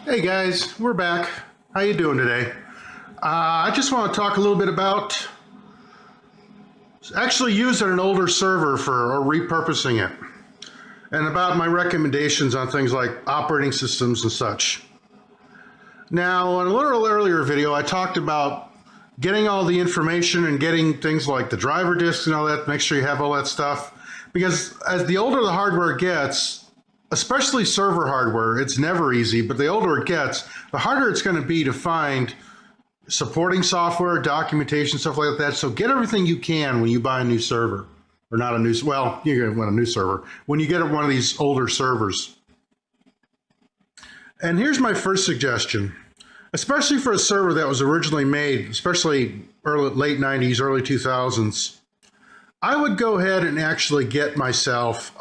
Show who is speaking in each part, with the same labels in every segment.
Speaker 1: Hey guys, we're back. How you doing today? I just want to talk a little bit about actually using an older server or repurposing it, and about my recommendations on things like operating systems and such. Now, in a little earlier video, I talked about getting all the information and getting things like the driver disks and all that. Make sure you have all that stuff, because as the older the hardware gets, especially server hardware, it's never easy, but the older it gets, the harder it's going to be to find supporting software, documentation, stuff like that. So get everything you can when you buy a new server, or not a new, well, you're going to want a new server, when you get one of these older servers. And here's my first suggestion, especially for a server that was originally made, especially late 90s, early 2000s, I would go ahead and actually get myself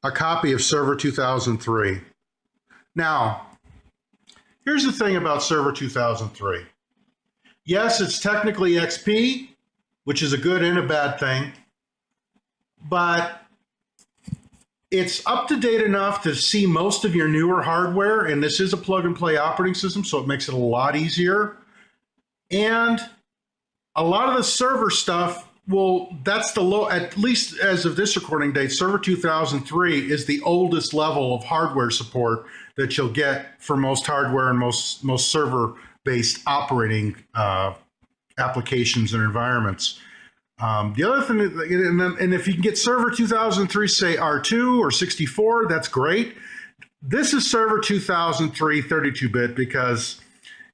Speaker 1: a copy of Server 2003. Now, here's the thing about Server 2003. Yes, it's technically XP, which is a good and a bad thing, but it's up to date enough to see most of your newer hardware, and this is a plug and play operating system, so it makes it a lot easier. And a lot of the server stuff, well, that's the low, at least as of this recording date, Server 2003 is the oldest level of hardware support that you'll get for most hardware and most server-based operating applications and environments. The other thing, and if you can get Server 2003, say R2 or 64, that's great. This is Server 2003 32-bit, because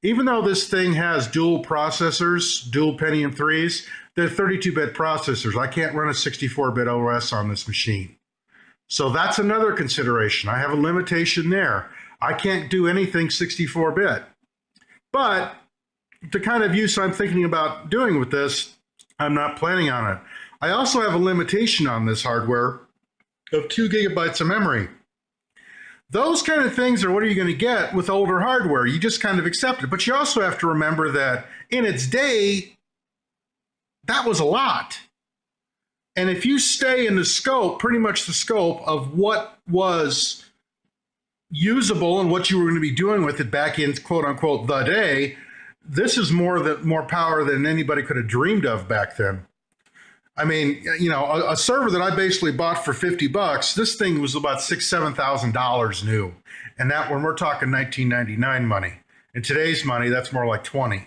Speaker 1: even though this thing has dual processors, dual Pentium 3s, they're 32-bit processors. I can't run a 64-bit OS on this machine. So that's another consideration. I have a limitation there. I can't do anything 64-bit. But the kind of use I'm thinking about doing with this, I'm not planning on it. I also have a limitation on this hardware of 2 gigabytes of memory. Those kind of things are what are you going to get with older hardware. You just kind of accept it. But you also have to remember that in its day, that was a lot. And if you stay in the scope, pretty much the scope of what was usable and what you were going to be doing with it back in quote unquote the day, this is more power than anybody could have dreamed of back then. I mean, you know, a server that I basically bought for $50, this thing was about $7,000 new. And that, when we're talking 1999 money, in today's money, that's more like 20.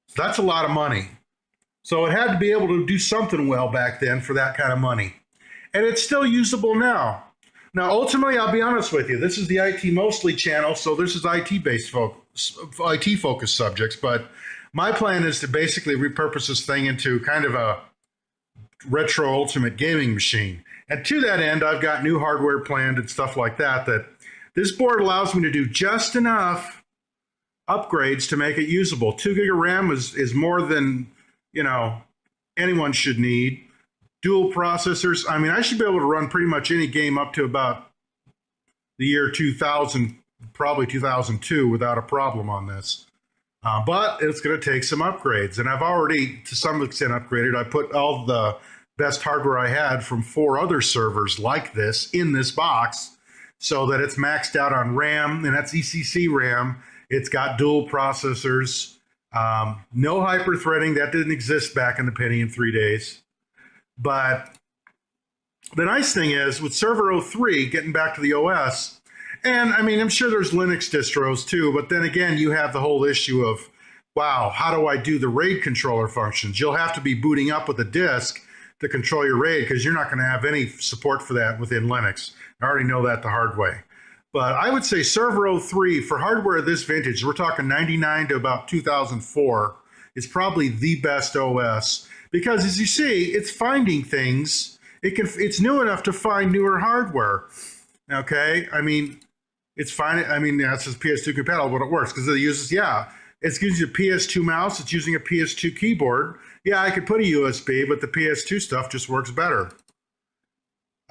Speaker 1: So that's a lot of money. So it had to be able to do something well back then for that kind of money. And it's still usable now. Now, ultimately, I'll be honest with you, this is the IT Mostly channel, so this is IT-based IT-focused subjects, but my plan is to basically repurpose this thing into kind of a retro ultimate gaming machine. And to that end, I've got new hardware planned and stuff like that, that this board allows me to do just enough upgrades to make it usable. 2 gig of RAM is more than, you know, anyone should need. Dual processors. I mean, I should be able to run pretty much any game up to about the year 2000, probably 2002, without a problem on this. But it's going to take some upgrades. And I've already, to some extent, upgraded. I put all the best hardware I had from 4 other servers like this in this box, so that it's maxed out on RAM, and that's ECC RAM. It's got dual processors. No hyper-threading. That didn't exist back in the Pentium 3 days. But the nice thing is, with Server 03, getting back to the OS, and I mean, I'm sure there's Linux distros too, but then again, you have the whole issue of, wow, how do I do the RAID controller functions? You'll have to be booting up with a disk to control your RAID, because you're not going to have any support for that within Linux. I already know that the hard way. But I would say Server 03, for hardware of this vintage, we're talking 99 to about 2004, is probably the best OS. Because as you see, it's finding things. It's new enough to find newer hardware. Okay, I mean, it's fine. I mean, that's just PS2 compatible, but it works because it uses, yeah, it's using a PS2 mouse. It's using a PS2 keyboard. Yeah, I could put a USB, but the PS2 stuff just works better.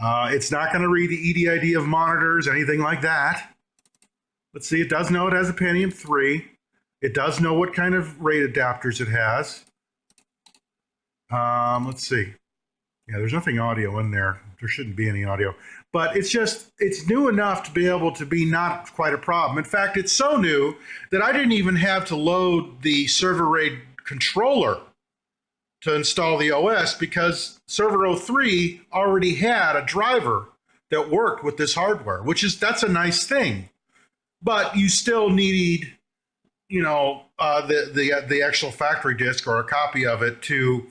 Speaker 1: It's not going to read the EDID of monitors, anything like that. Let's see, it does know it has a Pentium 3. It does know what kind of RAID adapters it has. Let's see. Yeah, there's nothing audio in there. There shouldn't be any audio. But it's new enough to be able to be not quite a problem. In fact, it's so new that I didn't even have to load the server RAID controller to install the OS because Server 03 already had a driver that worked with this hardware, that's a nice thing. But you still need, the actual factory disk or a copy of it to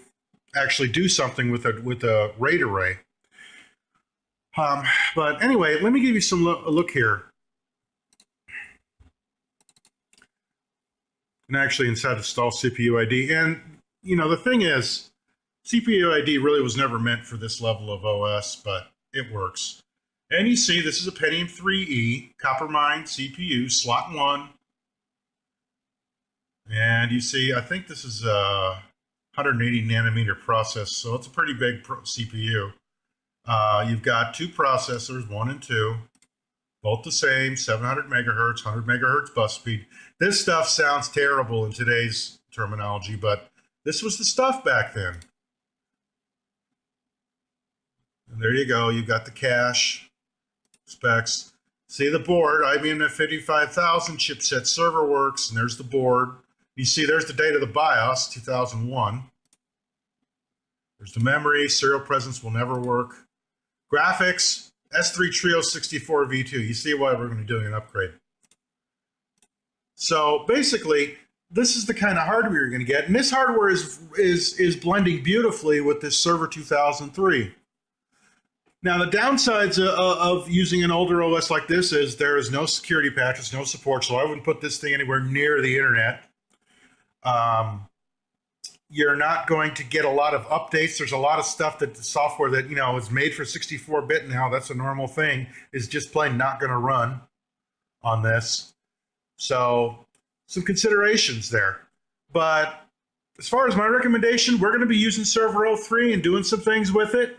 Speaker 1: actually do something with a RAID array. But anyway, let me give you a look here. And actually inside install CPU ID. And, the thing is, CPU ID really was never meant for this level of OS, but it works. And you see, this is a Pentium 3E Coppermine CPU, slot 1. And you see, I think this is a 180 nanometer process, so it's a pretty big CPU. You've got two processors, 1 and 2, both the same, 700 megahertz, 100 megahertz bus speed. This stuff sounds terrible in today's terminology, but this was the stuff back then. And there you go. You've got the cache specs. See the board, IBM 55000 chipset server works, and there's the board. You see there's the date of the BIOS, 2001. There's the memory, serial presence will never work. Graphics, S3 Trio 64 V2. You see why we're going to be doing an upgrade. So basically, this is the kind of hardware you're going to get. And this hardware is blending beautifully with this Server 2003. Now, the downsides of using an older OS like this is there is no security patches, no support, so I wouldn't put this thing anywhere near the internet. You're not going to get a lot of updates. There's a lot of stuff that the software that, is made for 64-bit now, that's a normal thing, is just plain not going to run on this. So some considerations there. But as far as my recommendation, we're going to be using Server 03 and doing some things with it.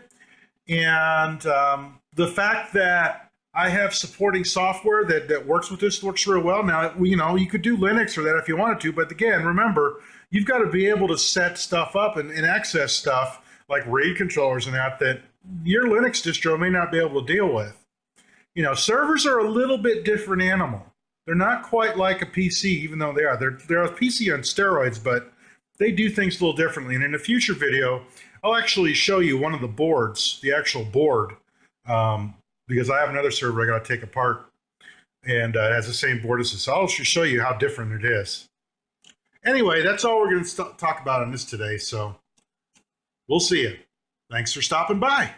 Speaker 1: And the fact that I have supporting software that works with this works real well. Now, you could do Linux or that if you wanted to, but again, remember, you've got to be able to set stuff up and access stuff like RAID controllers and that your Linux distro may not be able to deal with. Servers are a little bit different animal. They're not quite like a PC, even though they are. They're a PC on steroids, but they do things a little differently. And in a future video, I'll actually show you one of the boards, the actual board, because I have another server I got to take apart, and it has the same board as this. So I'll show you how different it is. Anyway, that's all we're going to talk about on this today, so we'll see you. Thanks for stopping by.